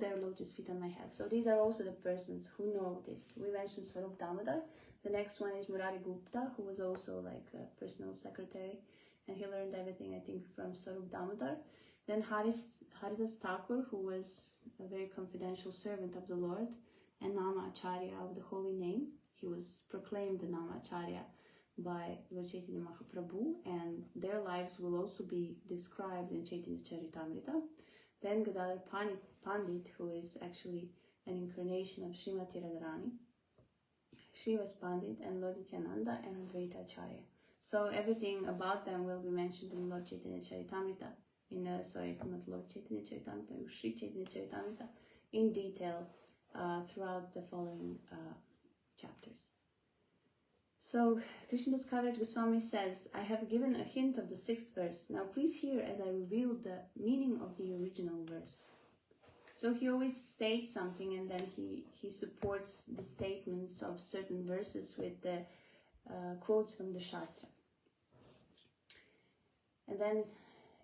their lotus feet on my head. So these are also the persons who know this. We mentioned Swarup Damodar. The next one is Murari Gupta, who was also like a personal secretary, and he learned everything, I think, from Swarup Damodar. Then Haridas Thakur, who was a very confidential servant of the Lord, and Nama Acharya of the holy name. He was proclaimed the Nama Acharya by Lord Chaitanya Mahaprabhu, and their lives will also be described in Chaitanya Charitamrita. Then Gadadhar Pandit, who is actually an incarnation of Srimati Radharani, Srivas Pandit, and Lord Nityananda, and Advaita Acharya. So everything about them will be mentioned in Lord Chaitanya Charitamrita, not Lord Chaitanya Charitamrita, Sri Chaitanya Charitamrita, in detail throughout the following chapters. So Krishnadas Kaviraj Goswami says, I have given a hint of the 6th verse. Now please hear as I reveal the meaning of the original verse. So he always states something, and then he supports the statements of certain verses with the quotes from the Shastra. And then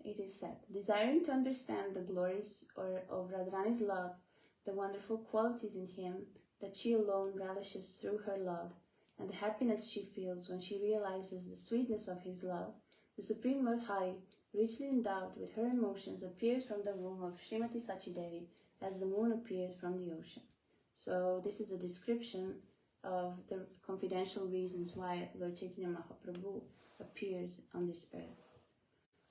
it is said, desiring to understand the glories of Radharani's love, the wonderful qualities in him that she alone relishes through her love, and the happiness she feels when she realizes the sweetness of his love, the Supreme Lord Hari, richly endowed with her emotions, appears from the womb of Srimati Sachi Devi as the moon appeared from the ocean. So this is a description of the confidential reasons why Lord Chaitanya Mahaprabhu appeared on this earth.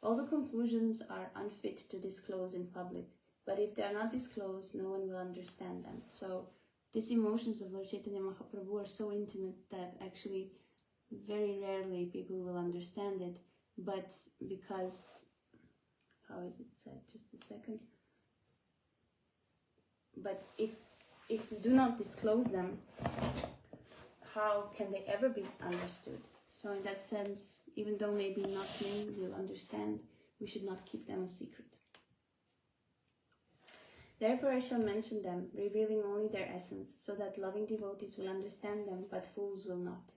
All the conclusions are unfit to disclose in public, but if they are not disclosed, no one will understand them. So these emotions of Lord Chaitanya Mahaprabhu are so intimate that actually very rarely people will understand it. But because, how is it said? Just a second. But if we do not disclose them, how can they ever be understood? So in that sense, even though maybe not many will understand, we should not keep them a secret. Therefore I shall mention them, revealing only their essence, so that loving devotees will understand them, but fools will not.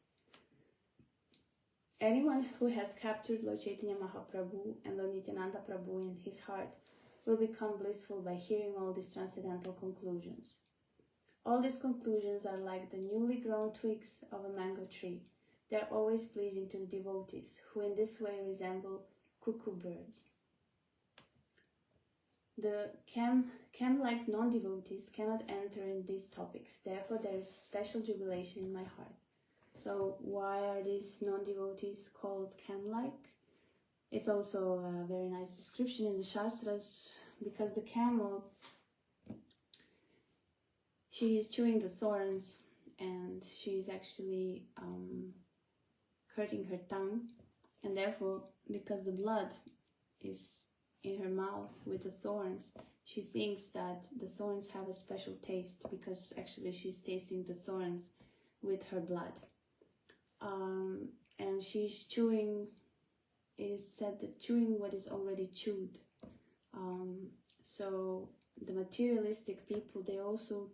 Anyone who has captured Lord Chaitanya Mahaprabhu and Lord Nityananda Prabhu in his heart will become blissful by hearing all these transcendental conclusions. All these conclusions are like the newly grown twigs of a mango tree. They are always pleasing to the devotees, who in this way resemble cuckoo birds. The cam-like non-devotees cannot enter in these topics, therefore there is special jubilation in my heart. So why are these non-devotees called camel-like? It's also a very nice description in the Shastras, because the camel, she is chewing the thorns and she is actually hurting her tongue, and therefore, because the blood is in her mouth with the thorns, she thinks that the thorns have a special taste, because actually she's tasting the thorns with her blood. And she's chewing, it is said that chewing what is already chewed. So the materialistic people, they also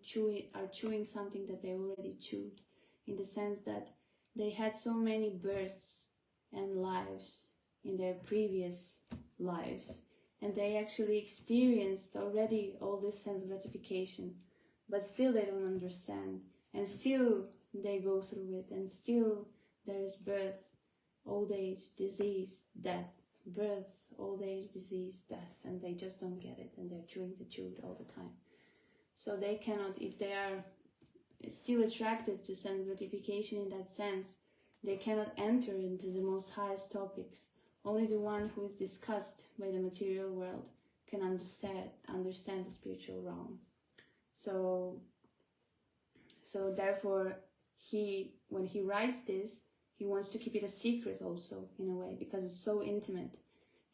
are chewing something that they already chewed, in the sense that they had so many births and lives in their previous lives, and they actually experienced already all this sense gratification, but still they don't understand, and still they go through it, and still there is birth, old age, disease, death, birth, old age, disease, death, and they just don't get it, and they're chewing the chewed all the time. So they cannot, if they are still attracted to sense gratification in that sense, they cannot enter into the most highest topics. Only the one who is disgusted by the material world can understand the spiritual realm. So therefore, when he writes this, he wants to keep it a secret also, in a way, because it's so intimate.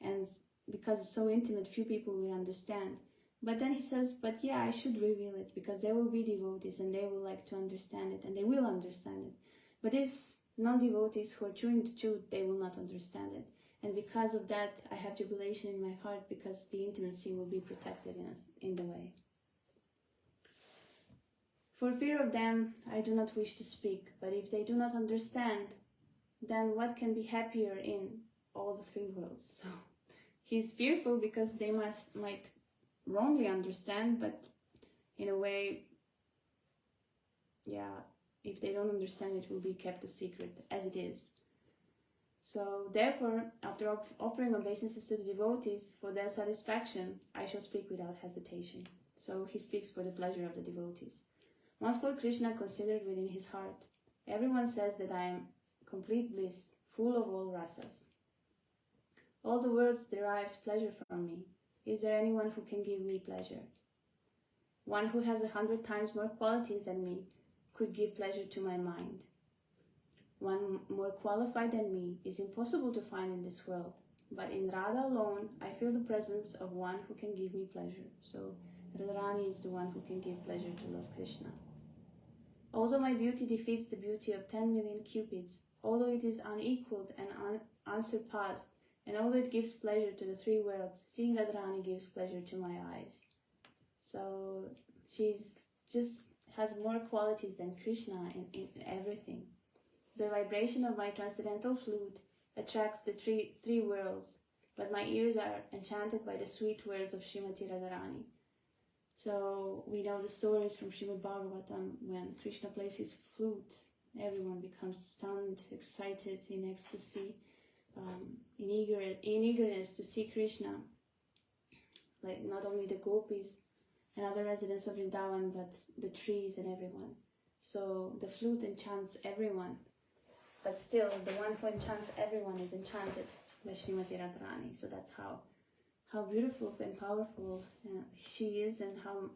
And because it's so intimate, few people will understand. But then he says, but yeah, I should reveal it, because there will be devotees and they will like to understand it, and they will understand it. But these non-devotees who are chewing the chewed, they will not understand it. And because of that, I have jubilation in my heart, because the intimacy will be protected in the way. For fear of them, I do not wish to speak, but if they do not understand, then what can be happier in all the three worlds? So he's fearful because they might wrongly understand, but in a way, yeah, if they don't understand, it will be kept a secret, as it is. So therefore, after offering obeisances to the devotees for their satisfaction, I shall speak without hesitation. So he speaks for the pleasure of the devotees. Once Lord Krishna considered within his heart, everyone says that I am complete bliss, full of all rasas. All the world derives pleasure from me. Is there anyone who can give me pleasure? One who has 100 times more qualities than me could give pleasure to my mind. One more qualified than me is impossible to find in this world, but in Radha alone I feel the presence of one who can give me pleasure. So Radharani is the one who can give pleasure to Lord Krishna. Although my beauty defeats the beauty of 10 million cupids, although it is unequaled and unsurpassed, and although it gives pleasure to the three worlds, seeing Radharani gives pleasure to my eyes. So she's just has more qualities than Krishna in everything. The vibration of my transcendental flute attracts the three worlds, but my ears are enchanted by the sweet words of Srimati Radharani. So we know the stories from Srimad Bhagavatam, when Krishna plays his flute, everyone becomes stunned, excited, in ecstasy, in eagerness to see Krishna. Like not only the gopis and other residents of Vrindavan, but the trees and everyone. So the flute enchants everyone, but still the one who enchants everyone is enchanted by Srimati Radharani. So that's how beautiful and powerful she is, and how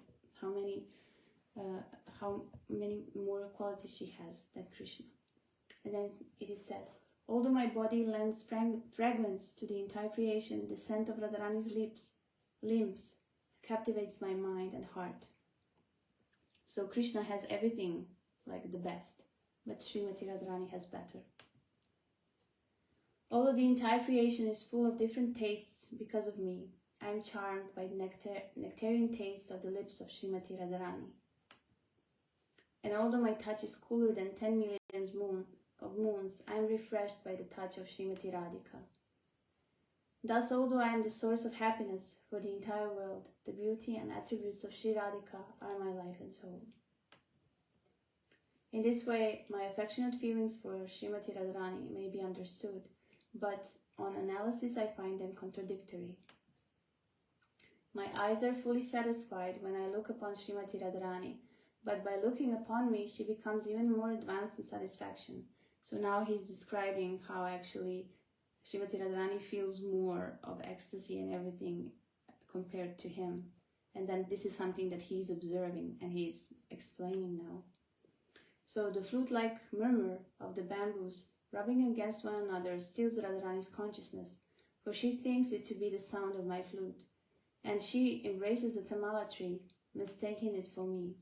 many more qualities she has than Krishna. And then it is said, although my body lends fragrance to the entire creation, the scent of Radharani's limbs captivates my mind and heart. So Krishna has everything like the best, but Srimati Radharani has better. Although the entire creation is full of different tastes because of me, I am charmed by the nectarian taste of the lips of Srimati Radharani. And although my touch is cooler than 10 million of moons, I am refreshed by the touch of Srimati Radhika. Thus, although I am the source of happiness for the entire world, the beauty and attributes of Sri Radhika are my life and soul. In this way, my affectionate feelings for Srimati Radharani may be understood, but on analysis I find them contradictory. My eyes are fully satisfied when I look upon Srimati Radharani, but by looking upon me she becomes even more advanced in satisfaction, So now he's describing how actually Srimati Radharani feels more of ecstasy and everything compared to him. And then this is something that he's observing and he's explaining now. So the flute-like murmur of the bamboos rubbing against one another steals Radharani's consciousness, for she thinks it to be the sound of my flute, and she embraces the tamala tree, mistaking it for me.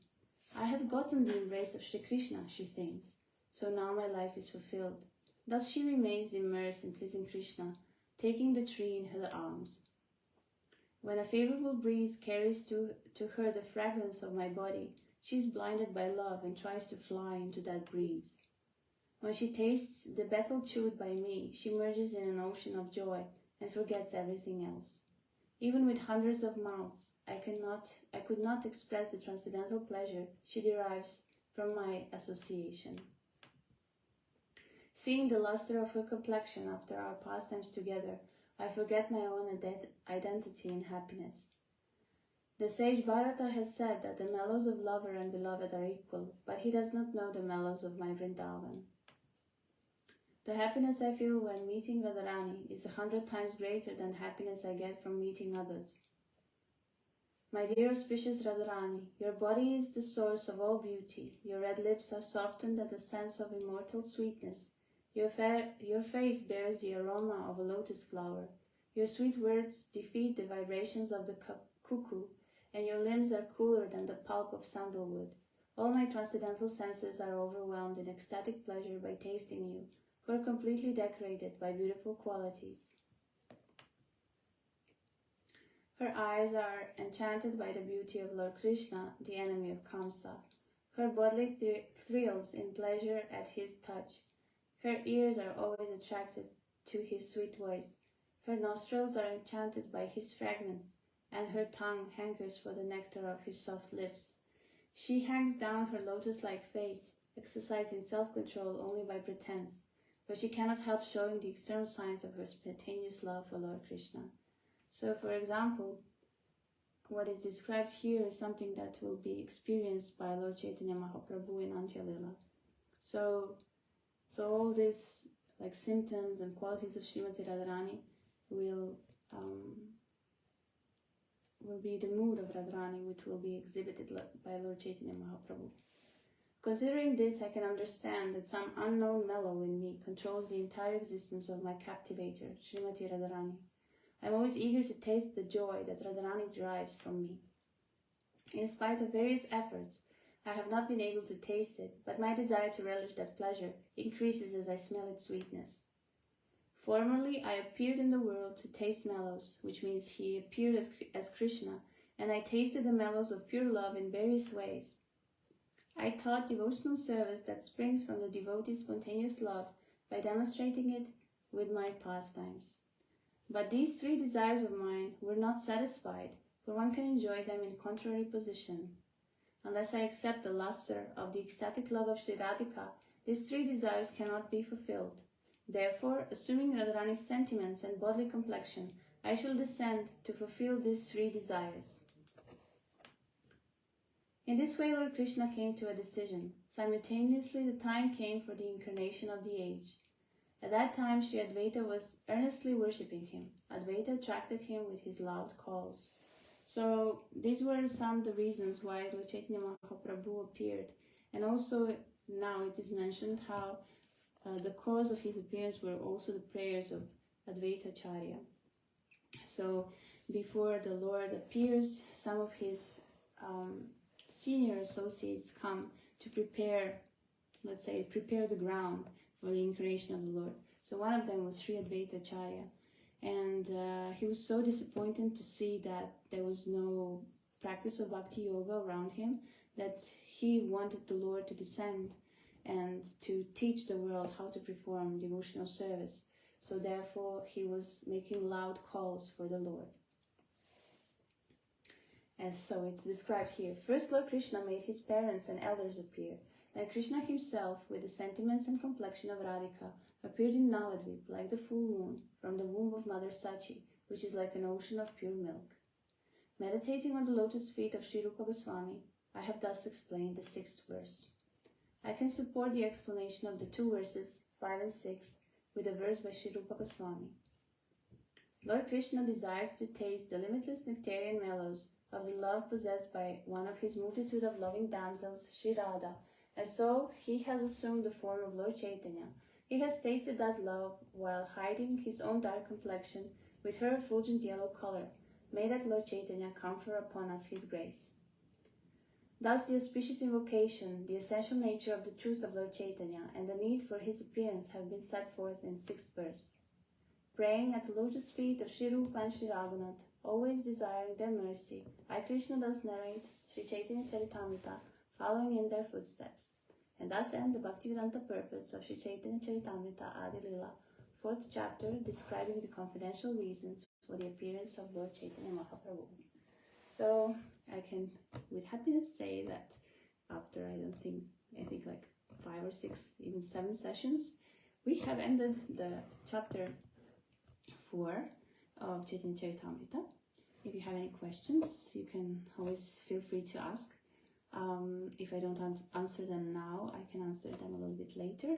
I have gotten the embrace of Sri Krishna, she thinks, so now my life is fulfilled. Thus she remains immersed in pleasing Krishna, taking the tree in her arms. When a favorable breeze carries to her the fragrance of my body, she is blinded by love and tries to fly into that breeze. When she tastes the betel chewed by me, she merges in an ocean of joy and forgets everything else. Even with hundreds of mouths, I could not express the transcendental pleasure she derives from my association. Seeing the luster of her complexion after our pastimes together, I forget my own identity and happiness. The sage Bharata has said that the mellows of lover and beloved are equal, but he does not know the mellows of my Vrindavan. The happiness I feel when meeting Radharani is 100 times greater than the happiness I get from meeting others. My dear auspicious Radharani, your body is the source of all beauty. Your red lips are softened at the sense of immortal sweetness. Your face bears the aroma of a lotus flower. Your sweet words defeat the vibrations of the cuckoo, and your limbs are cooler than the pulp of sandalwood. All my transcendental senses are overwhelmed in ecstatic pleasure by tasting you, who are completely decorated by beautiful qualities. Her eyes are enchanted by the beauty of Lord Krishna, the enemy of Kamsa. Her bodily thrills in pleasure at his touch. Her ears are always attracted to his sweet voice. Her nostrils are enchanted by his fragrance, and her tongue hankers for the nectar of his soft lips. She hangs down her lotus-like face, exercising self-control only by pretense, but she cannot help showing the external signs of her spontaneous love for Lord Krishna. So, for example, what is described here is something that will be experienced by Lord Chaitanya Mahaprabhu in Antya Lila. So all these like symptoms and qualities of Srimati Radharani will be the mood of Radharani, which will be exhibited by Lord Chaitanya Mahaprabhu. Considering this, I can understand that some unknown mellow in me controls the entire existence of my captivator, Srimati Radharani. I am always eager to taste the joy that Radharani derives from me. In spite of various efforts, I have not been able to taste it, but my desire to relish that pleasure increases as I smell its sweetness. Formerly, I appeared in the world to taste mellows, which means he appeared as Krishna, and I tasted the mellows of pure love in various ways. I taught devotional service that springs from the devotee's spontaneous love by demonstrating it with my pastimes. But these three desires of mine were not satisfied, for one can enjoy them in contrary position. Unless I accept the luster of the ecstatic love of Sri Radhika, these three desires cannot be fulfilled. Therefore, assuming Radharani's sentiments and bodily complexion, I shall descend to fulfill these three desires. In this way, Lord Krishna came to a decision. Simultaneously, the time came for the incarnation of the age. At that time, Sri Advaita was earnestly worshipping him. Advaita attracted him with his loud calls. So these were some of the reasons why Lord Chaitanya Mahaprabhu appeared. And also now it is mentioned how the cause of his appearance were also the prayers of Advaita Acharya. So before the Lord appears, some of his senior associates come to prepare the ground for the incarnation of the Lord. So one of them was Sri Advaita Acharya. And he was so disappointed to see that there was no practice of bhakti yoga around him that he wanted the Lord to descend and to teach the world how to perform devotional service. So therefore he was making loud calls for the Lord. And so it's described here. First, Lord Krishna made his parents and elders appear. Then Krishna himself, with the sentiments and complexion of Radhika, appeared in Navadvip like the full moon from the womb of Mother Sachi, which is like an ocean of pure milk. Meditating on the lotus feet of Sri Rupa Goswami, I have thus explained the 6th verse. I can support the explanation of the 2 verses 5 and 6 with a verse by Sri Rupa Goswami. Lord Krishna desires to taste the limitless nectarian mellows of the love possessed by one of his multitude of loving damsels, Shri Radha, and so he has assumed the form of Lord Caitanya. He has tasted that love while hiding his own dark complexion with her effulgent yellow color. May that Lord Caitanya confer upon us his grace. Thus the auspicious invocation, the essential nature of the truth of Lord Caitanya, and the need for his appearance have been set forth in 6th verse. Praying at the lotus feet of Shri Rupa and Shri Raghunath, always desiring their mercy, I, Krishna, thus narrate Sri Chaitanya Charitamrita, following in their footsteps. And thus end the Bhaktivedanta purpose of Sri Chaitanya Charitamrita Adi Lila, 4th chapter, describing the confidential reasons for the appearance of Lord Chaitanya Mahaprabhu. So I can with happiness say that after I think like 5 or 6, even 7 sessions, we have ended the chapter 4 of Chaitanya Charitamrita. If you have any questions, you can always feel free to ask. If I don't answer them now, I can answer them a little bit later.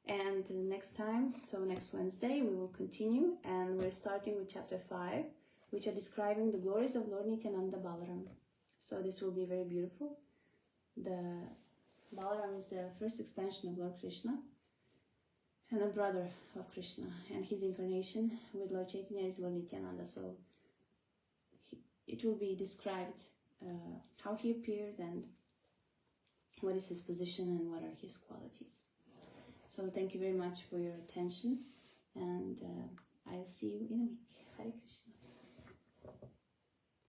And next time, so next Wednesday, we will continue, and we're starting with chapter 5, which are describing the glories of Lord Nityananda Balaram. So this will be very beautiful. The Balaram is the first expansion of Lord Krishna and a brother of Krishna, and his incarnation with Lord Chaitanya is Lord Nityananda. So it will be described how he appeared and what is his position and what are his qualities. So thank you very much for your attention, and I'll see you in a week. Hare Krishna.